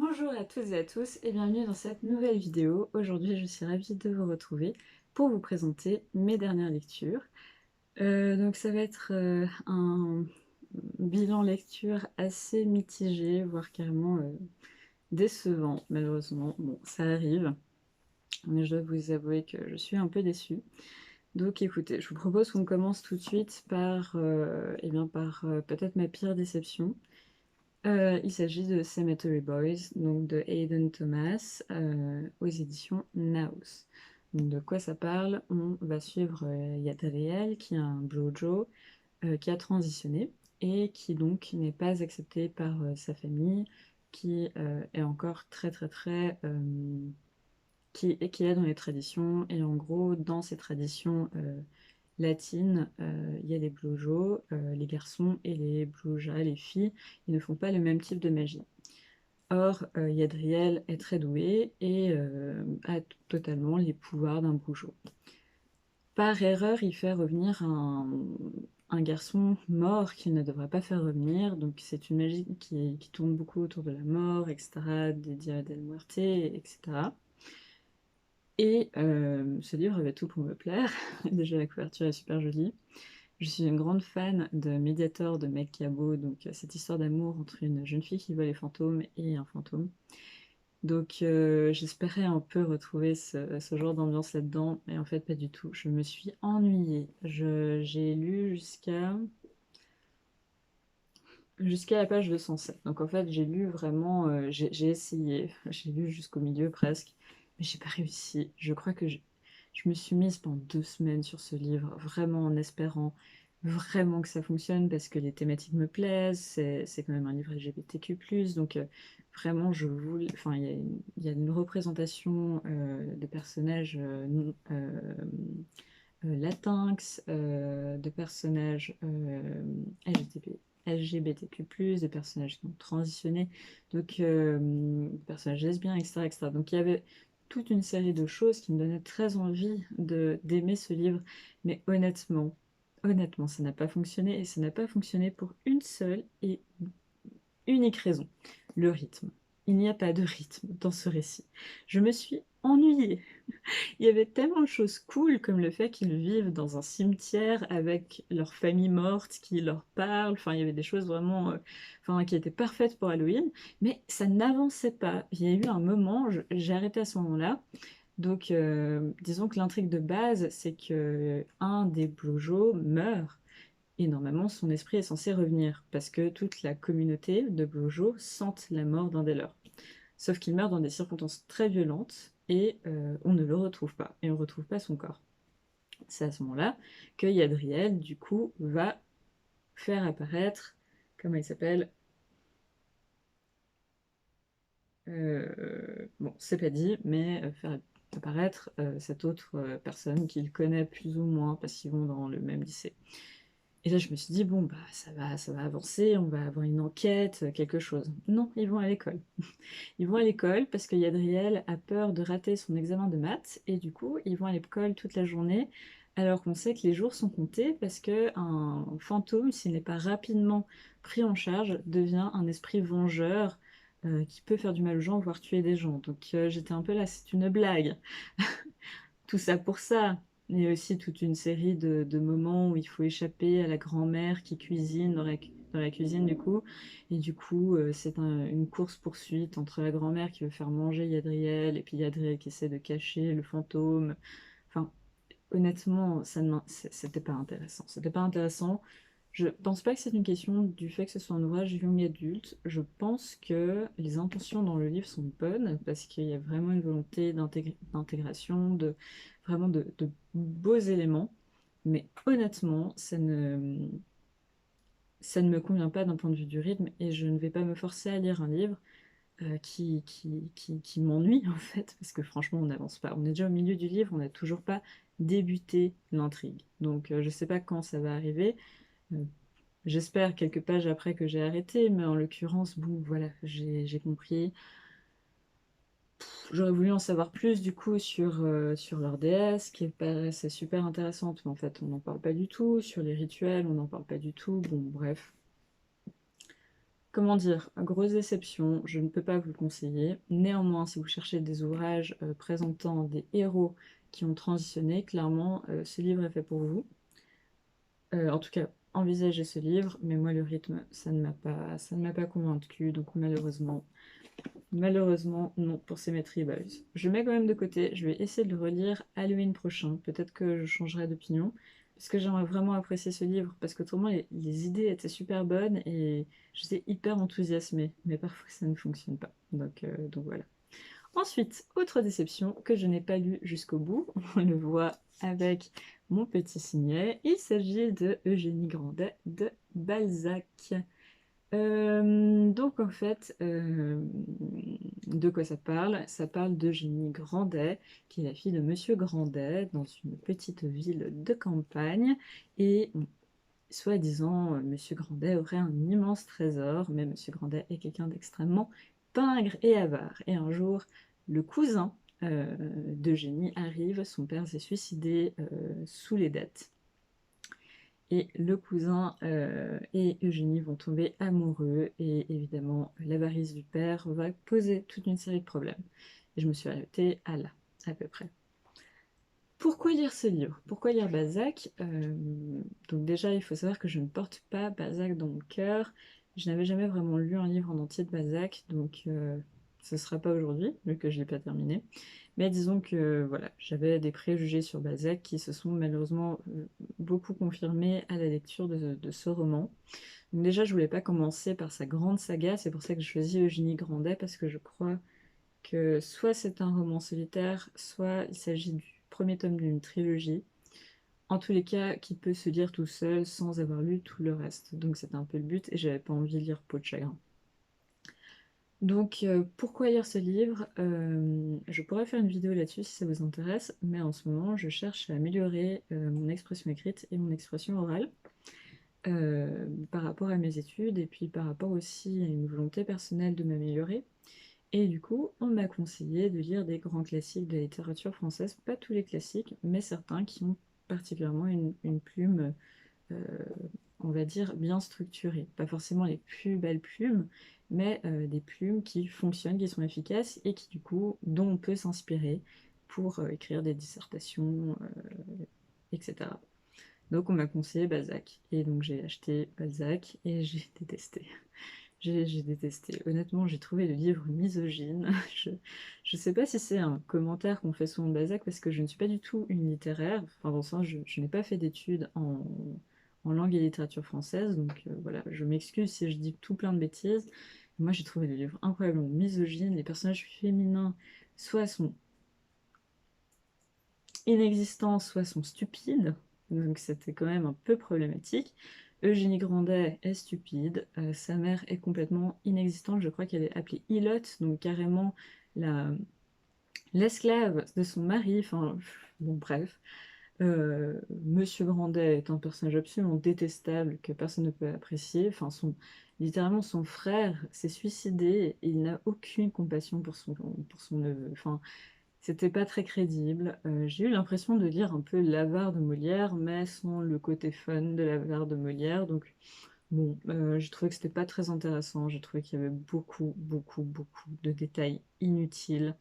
Bonjour à toutes et à tous et bienvenue dans cette nouvelle vidéo. Aujourd'hui, je suis ravie de vous retrouver pour vous présenter mes dernières lectures. Donc ça va être un bilan lecture assez mitigé, voire carrément décevant, malheureusement. Bon, ça arrive, mais je dois vous avouer que je suis un peu déçue. Donc écoutez, je vous propose qu'on commence tout de suite par, peut-être ma pire déception. Il s'agit de Cemetery Boys, donc de Hayden Thomas, aux éditions Naus. Donc de quoi ça parle? On va suivre Yadriel, qui est un Blowjo, qui a transitionné et qui donc n'est pas accepté par sa famille, qui est encore qui est dans les traditions, et en gros, dans ces traditions latines, il y a les Blowjo, les garçons, et les Blowja, les filles, ils ne font pas le même type de magie. Or, Yadriel est très doué et a totalement les pouvoirs d'un Blowjo. Par erreur, il fait revenir un garçon mort qu'il ne devrait pas faire revenir, donc c'est une magie qui tourne beaucoup autour de la mort, etc., des Dia del Muerte, etc. Et ce livre avait tout pour me plaire. Déjà, la couverture est super jolie. Je suis une grande fan de Mediator de Meg Cabot, donc cette histoire d'amour entre une jeune fille qui voit les fantômes et un fantôme. Donc j'espérais un peu retrouver ce genre d'ambiance là-dedans, mais en fait pas du tout. Je me suis ennuyée. J'ai lu jusqu'à la page 207. Donc en fait j'ai lu vraiment, j'ai essayé, j'ai lu jusqu'au milieu presque, mais j'ai pas réussi. Je crois que je me suis mise pendant 2 semaines sur ce livre, vraiment en espérant vraiment que ça fonctionne parce que les thématiques me plaisent, c'est quand même un livre LGBTQ+, donc vraiment je voulais, enfin il y a une représentation de personnages latinx, de personnages LGBTQ+, des personnages qui ont transitionné, donc des personnages lesbiens, etc., etc. Donc il y avait toute une série de choses qui me donnaient très envie d'aimer ce livre, mais honnêtement, ça n'a pas fonctionné, et ça n'a pas fonctionné pour une seule et unique raison, le rythme. Il n'y a pas de rythme dans ce récit. Je me suis ennuyée. Il y avait tellement de choses cool, comme le fait qu'ils vivent dans un cimetière avec leur famille morte qui leur parle. Enfin, il y avait des choses vraiment, enfin, qui étaient parfaites pour Halloween, mais ça n'avançait pas. Il y a eu un moment, j'ai arrêté à ce moment-là. Donc, disons que l'intrigue de base, c'est que un des Blowjo meurt, et normalement son esprit est censé revenir, parce que toute la communauté de Blowjo sente la mort d'un des leurs. Sauf qu'il meurt dans des circonstances très violentes et on ne le retrouve pas, et on ne retrouve pas son corps. C'est à ce moment-là que Yadriel, du coup, va faire apparaître, comment il s'appelle, bon, c'est pas dit, mais faire apparaître cette autre personne qu'il connaît plus ou moins parce qu'ils vont dans le même lycée. Et là, je me suis dit, bon, bah, ça va avancer, on va avoir une enquête, quelque chose. Non, ils vont à l'école. Ils vont à l'école parce que Yadriel a peur de rater son examen de maths, et du coup, ils vont à l'école toute la journée, alors qu'on sait que les jours sont comptés parce que un fantôme, s'il n'est pas rapidement pris en charge, devient un esprit vengeur qui peut faire du mal aux gens, voire tuer des gens. Donc j'étais un peu là, c'est une blague. Tout ça pour ça. Il y a aussi toute une série de moments où il faut échapper à la grand-mère qui cuisine dans la cuisine du coup. Et du coup, c'est une course-poursuite entre la grand-mère qui veut faire manger Yadriel et puis Yadriel qui essaie de cacher le fantôme. Enfin, honnêtement, c'était pas intéressant. C'était pas intéressant. Je pense pas que c'est une question du fait que ce soit un ouvrage young adulte. Je pense que les intentions dans le livre sont bonnes parce qu'il y a vraiment une volonté d'intégration, vraiment de beaux éléments. Mais honnêtement, ça ne me convient pas d'un point de vue du rythme, et je ne vais pas me forcer à lire un livre qui m'ennuie en fait, parce que franchement on n'avance pas. On est déjà au milieu du livre, on n'a toujours pas débuté l'intrigue. Donc je sais pas quand ça va arriver. Euh, J'espère quelques pages après que j'ai arrêté, mais en l'occurrence, bon voilà, j'ai compris. J'aurais voulu en savoir plus du coup sur leur déesse, qui paraissait super intéressante, mais en fait on n'en parle pas du tout. Sur les rituels, on n'en parle pas du tout. Bon bref. Comment dire? Grosse déception, je ne peux pas vous le conseiller. Néanmoins, si vous cherchez des ouvrages, présentant des héros qui ont transitionné, clairement, ce livre est fait pour vous. En tout cas, envisagez ce livre, mais moi le rythme, ça ne m'a pas convaincue, donc malheureusement non pour Symmetry Boys. Je le mets quand même de côté, je vais essayer de le relire Halloween prochain, peut-être que je changerai d'opinion, parce que j'aimerais vraiment apprécier ce livre, parce qu'autrement les idées étaient super bonnes et j'étais hyper enthousiasmée, mais parfois ça ne fonctionne pas, donc voilà. Ensuite, autre déception que je n'ai pas lu jusqu'au bout, on le voit avec mon petit signet, il s'agit de Eugénie Grandet de Balzac. Donc en fait, de quoi ça parle? Ça parle d'Eugénie Grandet, qui est la fille de Monsieur Grandet, dans une petite ville de campagne, et soi-disant, Monsieur Grandet aurait un immense trésor, mais Monsieur Grandet est quelqu'un d'extrêmement pingre et avare. Et un jour, le cousin d'Eugénie arrive, son père s'est suicidé sous les dettes. Et le cousin et Eugénie vont tomber amoureux, et évidemment, l'avarice du père va poser toute une série de problèmes. Et je me suis arrêtée à là, à peu près. Pourquoi lire ce livre? Pourquoi lire Balzac? Donc déjà, il faut savoir que je ne porte pas Balzac dans mon cœur. Je n'avais jamais vraiment lu un livre en entier de Balzac, donc ce ne sera pas aujourd'hui, vu que je ne l'ai pas terminé. Mais disons que voilà, j'avais des préjugés sur Balzac qui se sont malheureusement beaucoup confirmés à la lecture de ce roman. Donc déjà, je voulais pas commencer par sa grande saga, c'est pour ça que je choisis Eugénie Grandet, parce que je crois que soit c'est un roman solitaire, soit il s'agit du premier tome d'une trilogie, en tous les cas qui peut se lire tout seul sans avoir lu tout le reste. Donc c'était un peu le but et j'avais pas envie de lire Peau de chagrin. Donc pourquoi lire ce livre? Je pourrais faire une vidéo là-dessus si ça vous intéresse, mais en ce moment je cherche à améliorer mon expression écrite et mon expression orale par rapport à mes études et puis par rapport aussi à une volonté personnelle de m'améliorer. Et du coup, on m'a conseillé de lire des grands classiques de la littérature française, pas tous les classiques, mais certains qui ont particulièrement une plume, euh, on va dire, bien structurée. Pas forcément les plus belles plumes, mais des plumes qui fonctionnent, qui sont efficaces et qui, du coup, dont on peut s'inspirer pour écrire des dissertations, etc. Donc on m'a conseillé Balzac. Et donc j'ai acheté Balzac et j'ai détesté. J'ai détesté. Honnêtement, j'ai trouvé le livre misogyne. Je sais pas si c'est un commentaire qu'on fait souvent de Balzac, parce que je ne suis pas du tout une littéraire. Enfin, dans le sens, je n'ai pas fait d'études en langue et littérature française, donc voilà, je m'excuse si je dis tout plein de bêtises. Moi, j'ai trouvé le livre incroyablement misogyne. Les personnages féminins, soit sont inexistants, soit sont stupides. Donc c'était quand même un peu problématique. Eugénie Grandet est stupide, sa mère est complètement inexistante, je crois qu'elle est appelée Ilotte, donc carrément l'esclave de son mari, enfin bon bref. Monsieur Grandet est un personnage absolument détestable que personne ne peut apprécier, enfin littéralement son frère s'est suicidé et il n'a aucune compassion pour son neveu, enfin c'était pas très crédible. J'ai eu l'impression de lire un peu l'Avare de Molière, mais sans le côté fun de l'Avare de Molière. Donc, bon, j'ai trouvé que c'était pas très intéressant. J'ai trouvé qu'il y avait beaucoup, beaucoup, beaucoup de détails inutiles.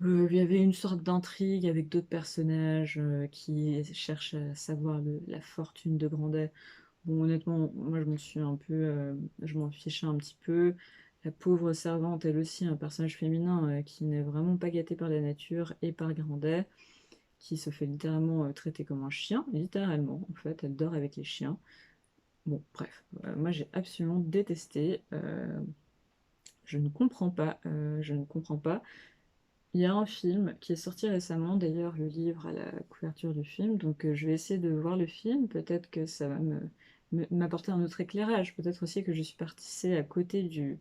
Il y avait une sorte d'intrigue avec d'autres personnages qui cherchent à savoir la fortune de Grandet. Bon, honnêtement, moi je m'en fichais un petit peu. La pauvre servante, elle aussi, un personnage féminin qui n'est vraiment pas gâté par la nature et par Grandet, qui se fait littéralement traiter comme un chien, littéralement, en fait, elle dort avec les chiens. Bon, bref, moi j'ai absolument détesté. Je ne comprends pas, je ne comprends pas. Il y a un film qui est sorti récemment, d'ailleurs le livre à la couverture du film, donc je vais essayer de voir le film, peut-être que ça va m'apporter un autre éclairage, peut-être aussi que je suis partie à côté du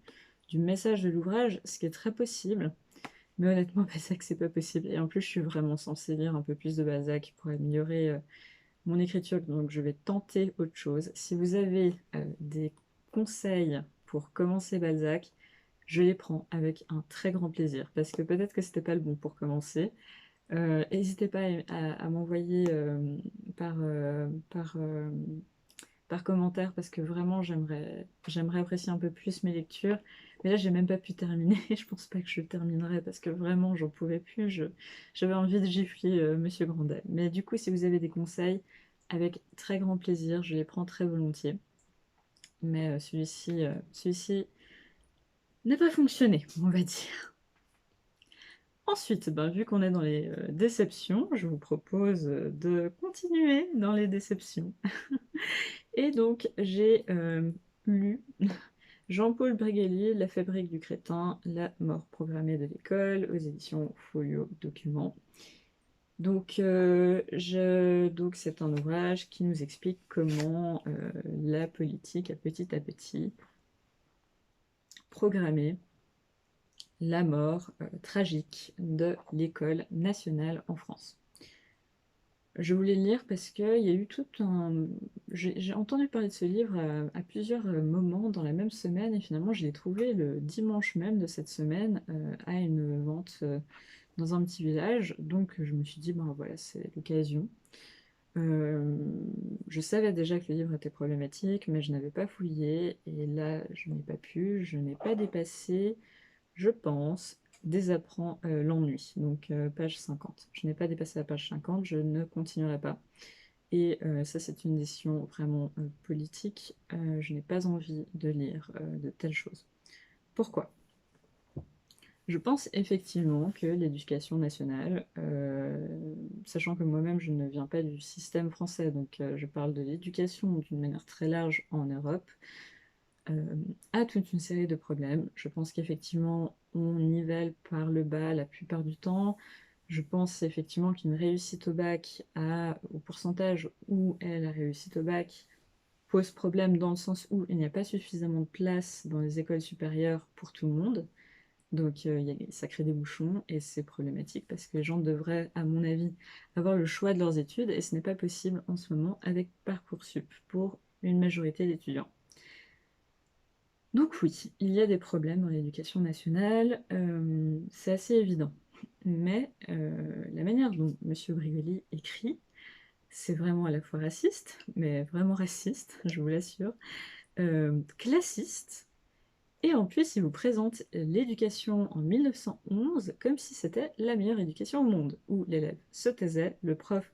message de l'ouvrage, ce qui est très possible, mais honnêtement Balzac c'est pas possible, et en plus je suis vraiment censée lire un peu plus de Balzac pour améliorer mon écriture, donc je vais tenter autre chose. Si vous avez des conseils pour commencer Balzac, je les prends avec un très grand plaisir, parce que peut-être que c'était pas le bon pour commencer. N'hésitez pas à m'envoyer par par commentaire parce que vraiment j'aimerais apprécier un peu plus mes lectures. Mais là, j'ai même pas pu terminer. Je pense pas que je terminerai parce que vraiment, j'en pouvais plus. J'avais envie de gifler Monsieur Grandet. Mais du coup, si vous avez des conseils, avec très grand plaisir, je les prends très volontiers. Mais celui-ci n'a pas fonctionné, on va dire. Ensuite, ben, vu qu'on est dans les déceptions, je vous propose de continuer dans les déceptions. Et donc, j'ai lu Jean-Paul Bregelly, La fabrique du crétin, la mort programmée de l'école, aux éditions Folio Documents. Donc, donc c'est un ouvrage qui nous explique comment la politique a petit à petit programmé la mort tragique de l'école nationale en France. Je voulais le lire parce qu'il y a eu tout un... J'ai entendu parler de ce livre à plusieurs moments dans la même semaine et finalement je l'ai trouvé le dimanche même de cette semaine à une vente dans un petit village. Donc je me suis dit, ben voilà, c'est l'occasion. Je savais déjà que le livre était problématique, mais je n'avais pas fouillé et là je n'ai pas pu, je n'ai pas dépassé, je pense, désapprend l'ennui, donc page 50. Je n'ai pas dépassé la page 50, je ne continuerai pas. Et ça, c'est une décision vraiment politique. Je n'ai pas envie de lire de telles choses. Pourquoi? Je pense effectivement que l'éducation nationale, sachant que moi-même je ne viens pas du système français, donc je parle de l'éducation d'une manière très large en Europe, a toute une série de problèmes. Je pense qu'effectivement, on nivelle par le bas la plupart du temps. Je pense effectivement qu'une réussite au bac au pourcentage où est la réussite au bac pose problème dans le sens où il n'y a pas suffisamment de place dans les écoles supérieures pour tout le monde. Donc ça crée des bouchons et c'est problématique parce que les gens devraient, à mon avis, avoir le choix de leurs études et ce n'est pas possible en ce moment avec Parcoursup pour une majorité d'étudiants. Donc oui, il y a des problèmes dans l'éducation nationale, c'est assez évident. Mais la manière dont M. Brigoli écrit, c'est vraiment à la fois raciste, mais vraiment raciste, je vous l'assure, classiste, et en plus il vous présente l'éducation en 1911 comme si c'était la meilleure éducation au monde, où l'élève se taisait, le prof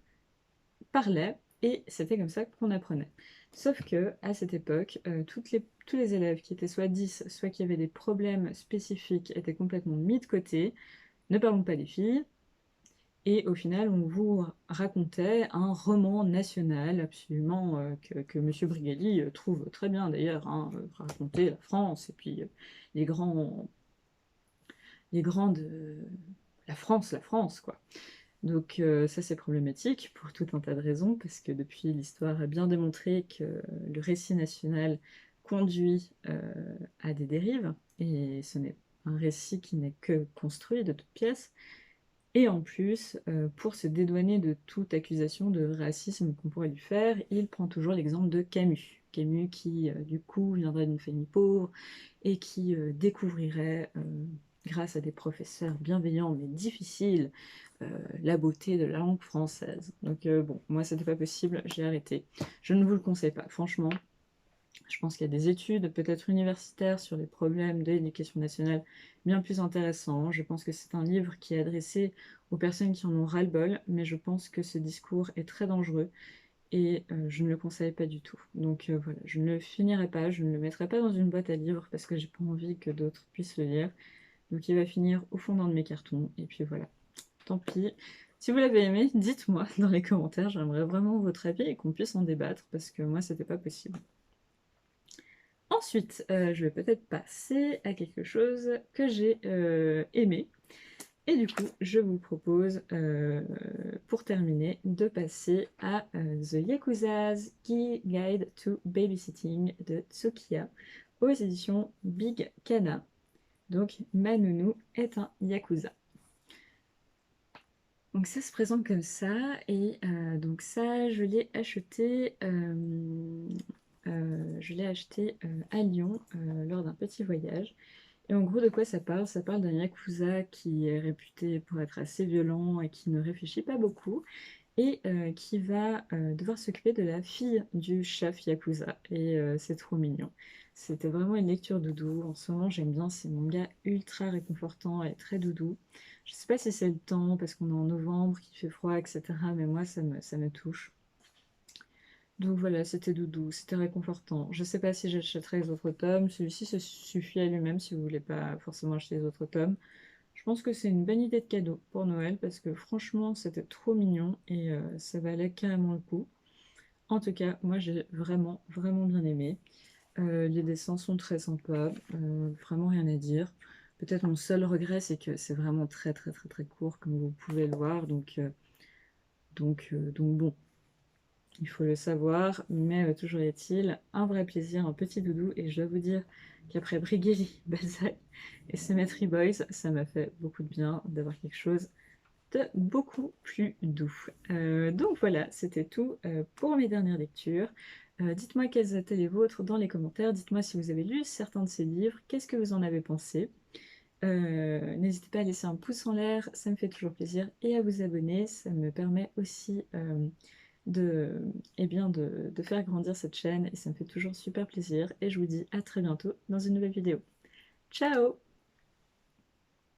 parlait, et c'était comme ça qu'on apprenait. Sauf que à cette époque, tous les élèves qui étaient soit 10, soit qui avaient des problèmes spécifiques étaient complètement mis de côté. Ne parlons pas des filles. Et au final, on vous racontait un roman national, absolument, que M. Brigelli trouve très bien d'ailleurs, hein, raconter la France et puis les grands, les grandes, la France, quoi. Donc ça c'est problématique pour tout un tas de raisons, parce que depuis l'histoire a bien démontré que le récit national conduit à des dérives, et ce n'est un récit qui n'est que construit de toutes pièces, et en plus, pour se dédouaner de toute accusation de racisme qu'on pourrait lui faire, il prend toujours l'exemple de Camus. Camus qui, du coup, viendrait d'une famille pauvre et qui découvrirait, grâce à des professeurs bienveillants mais difficiles, la beauté de la langue française. Donc bon, moi c'était pas possible, j'ai arrêté. Je ne vous le conseille pas, franchement. Je pense qu'il y a des études, peut-être universitaires, sur les problèmes de l'éducation nationale bien plus intéressants. Je pense que c'est un livre qui est adressé aux personnes qui en ont ras-le-bol, mais je pense que ce discours est très dangereux et je ne le conseille pas du tout. Donc voilà, je ne le finirai pas, je ne le mettrai pas dans une boîte à livres parce que j'ai pas envie que d'autres puissent le lire. Donc il va finir au fond d'un de mes cartons, et puis voilà, tant pis. Si vous l'avez aimé, dites-moi dans les commentaires, j'aimerais vraiment votre avis et qu'on puisse en débattre parce que moi c'était pas possible. Ensuite, je vais peut-être passer à quelque chose que j'ai aimé. Et du coup, je vous propose, pour terminer, de passer à The Yakuza's Guide to Babysitting de Tsukiya aux éditions Big Kana. Donc, ma nounou est un Yakuza. Donc ça se présente comme ça, et donc ça, je l'ai acheté à Lyon lors d'un petit voyage. Et en gros, de quoi ça parle? Ça parle d'un yakuza qui est réputé pour être assez violent et qui ne réfléchit pas beaucoup, et qui va devoir s'occuper de la fille du chef Yakuza. Et c'est trop mignon. C'était vraiment une lecture doudou. En ce moment, j'aime bien ces mangas ultra réconfortants et très doudou. Je sais pas si c'est le temps, parce qu'on est en novembre, qu'il fait froid, etc. Mais moi, ça me touche. Donc voilà, c'était doudou, c'était réconfortant. Je sais pas si j'achèterai les autres tomes. Celui-ci se suffit à lui-même si vous voulez pas forcément acheter les autres tomes. Je pense que c'est une bonne idée de cadeau pour Noël parce que franchement, c'était trop mignon et ça valait carrément le coup. En tout cas, moi j'ai vraiment, vraiment bien aimé. Les dessins sont très sympas, vraiment rien à dire. Peut-être mon seul regret, c'est que c'est vraiment très, très, très, très court, comme vous pouvez le voir. Donc bon, il faut le savoir, mais toujours est-il, un vrai plaisir, un petit doudou, et je dois vous dire qu'après Brigeri, Balzac et Cemetery Boys, ça m'a fait beaucoup de bien d'avoir quelque chose de beaucoup plus doux. Donc voilà, c'était tout pour mes dernières lectures. Dites-moi quelles étaient les vôtres dans les commentaires, dites-moi si vous avez lu certains de ces livres, qu'est-ce que vous en avez pensé. N'hésitez pas à laisser un pouce en l'air, ça me fait toujours plaisir, et à vous abonner, ça me permet aussi de, de faire grandir cette chaîne et ça me fait toujours super plaisir et je vous dis à très bientôt dans une nouvelle vidéo. Ciao!